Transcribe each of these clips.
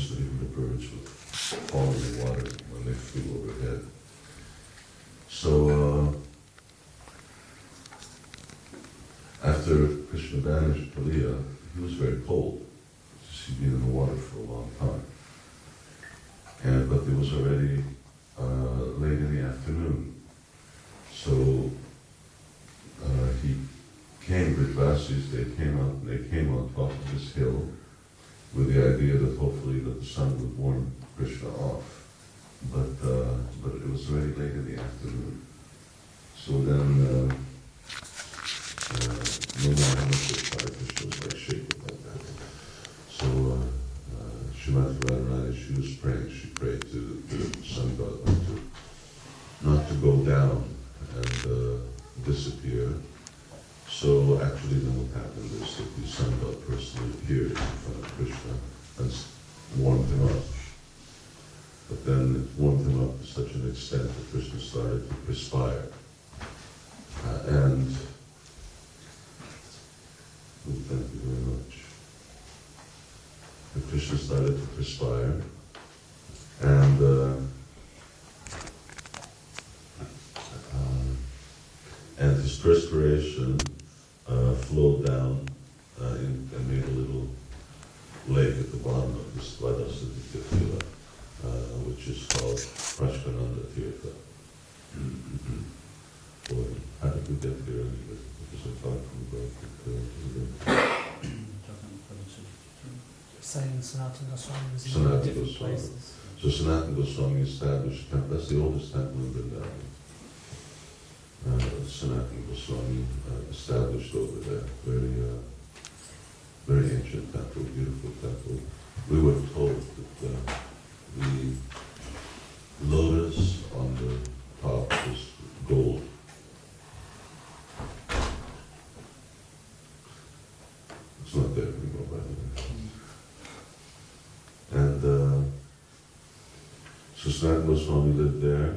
so even the birds would fall in the water when they flew overhead. So after Krishna banished Kaliya, he was very cold, because he'd been in the water for a long time. But it was already late in the afternoon. So he came, Vrishvasis, they came on top of this hill with the idea that hopefully that the sun would warn Krishna off. But it was already late in the afternoon. So then, no matter how much they tried, Krishna was like shaking like that. So Srimati Radharani, she was praying, she prayed to the sun god not to go down and disappear. So actually then what happened is that the sun god personally appeared in front of Krishna and warmed him up. But then it warmed him up to such an extent that Krishna started to perspire. Thank you very much. And Krishna started to perspire, and his perspiration flowed down and made a little lake at the bottom of this Dvadasati Tirtha, which is called Prashkananda Tirtha. Boy, how did we get here? Because I thought we were saying Sanatana Goswami was in Sanatana different Goswami. places. So Sanatana Goswami established temple. That's the oldest temple in Vrindavan. Sanatana Goswami established over there. Very ancient temple, beautiful temple. We were told that the lotus on the top is gold. It's not there anymore, by the way. And so Sanatana Goswami lived there.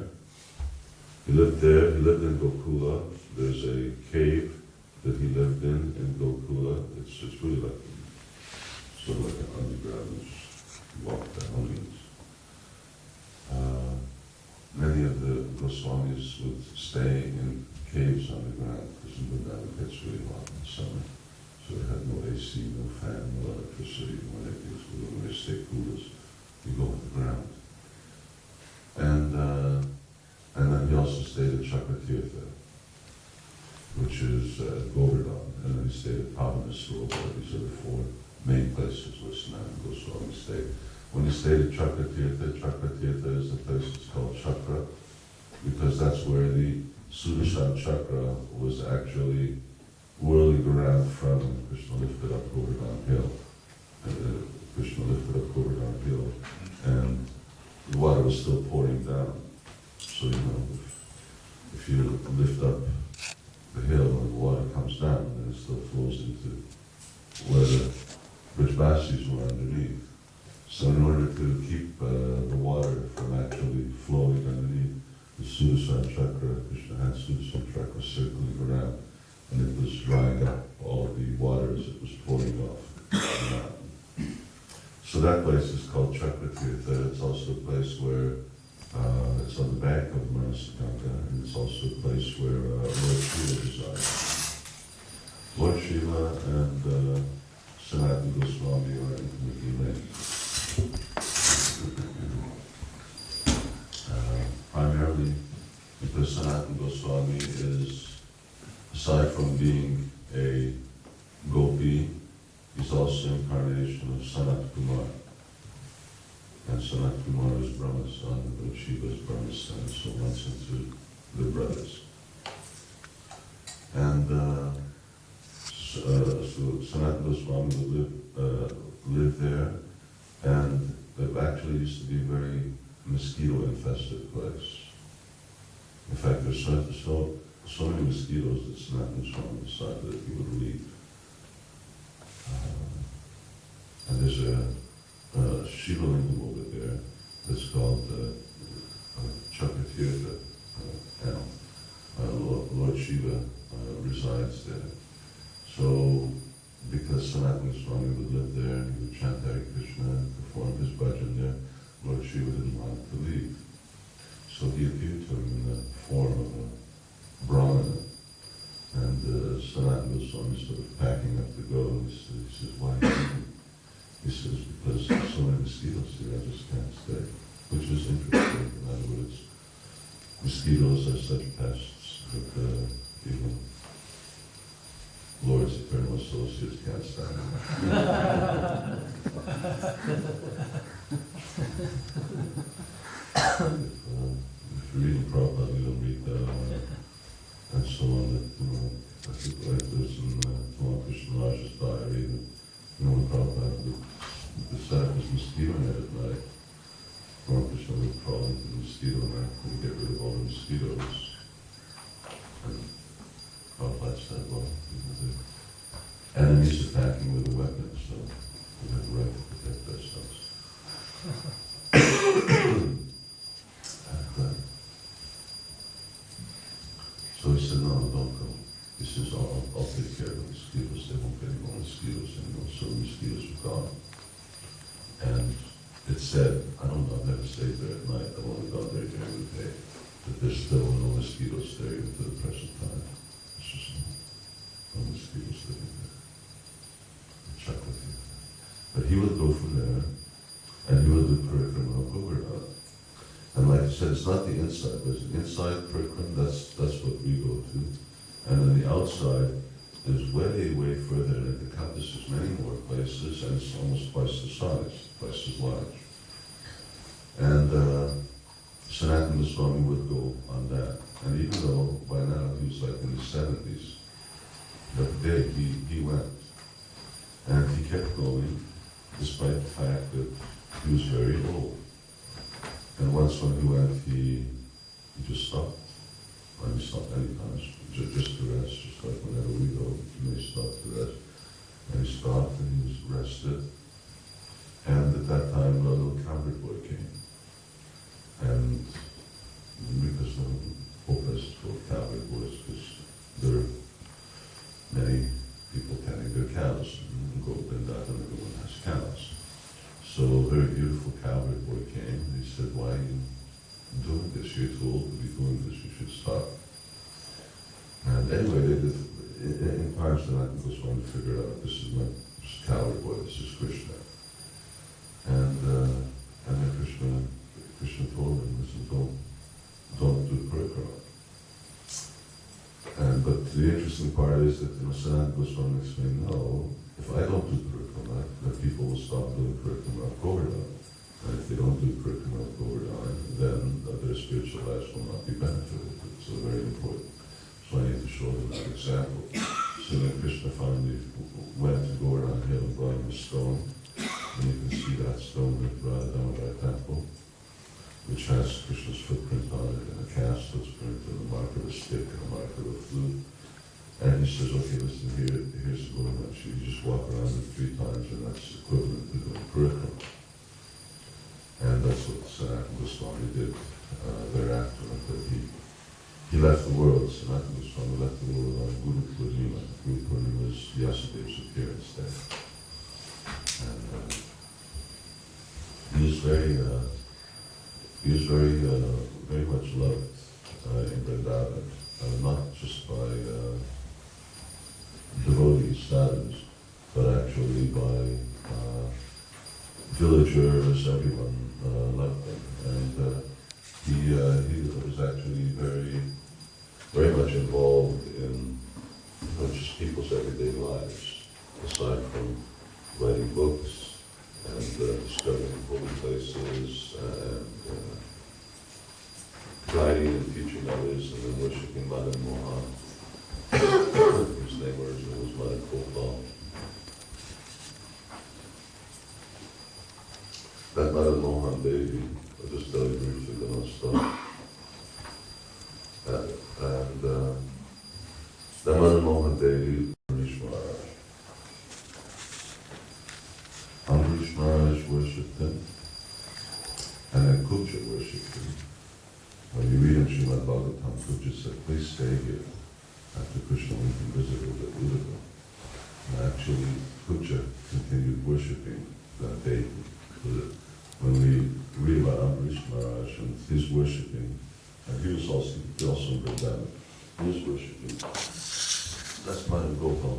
He lived in Gokula. There's a cave that he lived in Gokula. It's really like sort of like an underground, you just walk down. Many of the Goswamis would stay in caves underground because in Vrindavan it gets really hot in the summer. So they had no AC, no fan, no electricity. When they stay coolers, you go underground. And then he also stayed at Chakratirtha, which is Govardhan, and then he stayed at Pavanasrovar. These are the four main places where Sanatana Goswami stayed. When he stayed at Chakratirtha, Chakratirtha is the place that's called Chakra, because that's where the Sudarshan Chakra was actually whirling around from Krishna lifted up Govardhan Hill. Krishna lifted up Govardhan Hill, and the water was still pouring down. So, if you lift up the hill and the water comes down, then it still flows into where the Vrishvasis were underneath. So in order to keep the water from actually flowing underneath the Sudarshan Chakra, Krishna had Sudarshan Chakra circling around, and it was drying up all of the water as it was pouring off the mountain. So that place is called Chakratirtha. It's also a place where it's on the bank of Manasaganga, and it's also a place where Lord Shiva resides. Lord Shiva and Sanatana Goswami are intimately linked. Primarily because Sanatana Goswami is, aside from being a gopi, he's also incarnation of Sanat Kumar. And Sanat Kumar is Brahma's son, but Shiva is Brahma's son, so runs into the brothers. And so Sanat Goswami would live there, and it actually used to be a very mosquito-infested place. In fact, there's so many mosquitoes that Sanat Goswami decided that he would leave. And there's a Shiva lingam over there that's called Chakratirtha, and Lord Shiva resides there. So, because Sanatana Swami would live there, he would chant Hare Krishna, perform his bhajan, because there's so many mosquitoes here, I just can't stay. Which is interesting. In other words, mosquitoes are such pests that even Lord's eternal associates can't stand them. If you read Prabhupada, you don't read and so on. That, I think like there's in Krishna Raj's diary that when Prabhupada would decide his mosquito net at night, Krishna would crawl into the mosquito net and get rid of all the mosquitoes. And Prabhupada said, well, the enemies attacking with a weapon, so we have the right to protect ourselves. So he said, no, don't go. He says, I'll take care of the mosquitoes. They won't get any more mosquitoes anymore. So the mosquitoes were gone. And it said, I don't know, I've never stayed there at night. I've only gone there during the day. But there's still no mosquitoes there even to the present time. It's just no mosquitoes living there. I'll check with you. But he would go from there, and he would do Parikrama of Govardhan. And like I said, it's not the inside. There's an inside Parikrama, that's what we go to. And then the outside is way, way further, and it encompasses many more places, and it's almost twice the size, twice as large. And Sanatana Swami would go on that. And even though by now he was like in his 70s, but there he went. And he kept going, despite the fact that he was very old. And once when he went, he just stopped. And he stopped many times, just to rest, just like whenever we go, he may stop to rest. And he stopped and he was rested. And at that time, a little cowherd boy came. And because the whole place is full of cowherd boys, because there are many people tending their cows. And go up and down, and everyone has cows. So a very beautiful cowherd boy came, and he said, why are you doing this? You're too old to be doing this, you should stop. And anyway, in times then I was trying to figure out, this is not just cowherd boy, this is Krishna. And then Krishna told him, listen, don't do Parikrama. But the interesting part is that Sanatana Goswami explained, no, if I don't do Parikrama, then people will stop doing Parikrama of Govardhan. And if they don't do Parikrama of Govardhan, then their spiritual lives will not be benefited. It's very important. So I need to show them that example. So then Krishna finally went to Govardhan Hill and brought him a stone. And you can see that stone at Radha temple, which has Krishna's footprint on it, and a calf's footprint, and a mark of a stick, and a mark of a flute. And he says, okay, listen, here's the Govardhan. You just walk around it 3 times, and that's equivalent to doing Parikrama. And that's what Sanatana Goswami did thereafter. That he left the world, Sanatana Goswami left the world on Guru Purnima. Guru Purnima is Vyasadev's appearance day. And he was very much loved in Vrindavan, not just by devotees, sadhus, but actually by villagers. Everyone loved him, and he was actually very much involved in just people's everyday lives, aside from writing books and discovering holy places and guiding and teaching others, and then worshipping Madan Mohan, whose name originally was Madan Gopal. That Madan Mohan Devi, I'll just tell you briefly, then I'll stop. And that Madan Mohan Devi, Amrish Maharaj. Amrish Maharaj worshipped him, and then Kuja worshipped him. When you read in Srimad Bhagavatam, Kuja said, please stay here. After Krishna went and visited at Uddhava. And actually, Kuja continued worshipping that day. When we read about Amrish Maharaj and his worshipping, and he was also in Vrindavan, he was worshipping. That's Madan Gopal.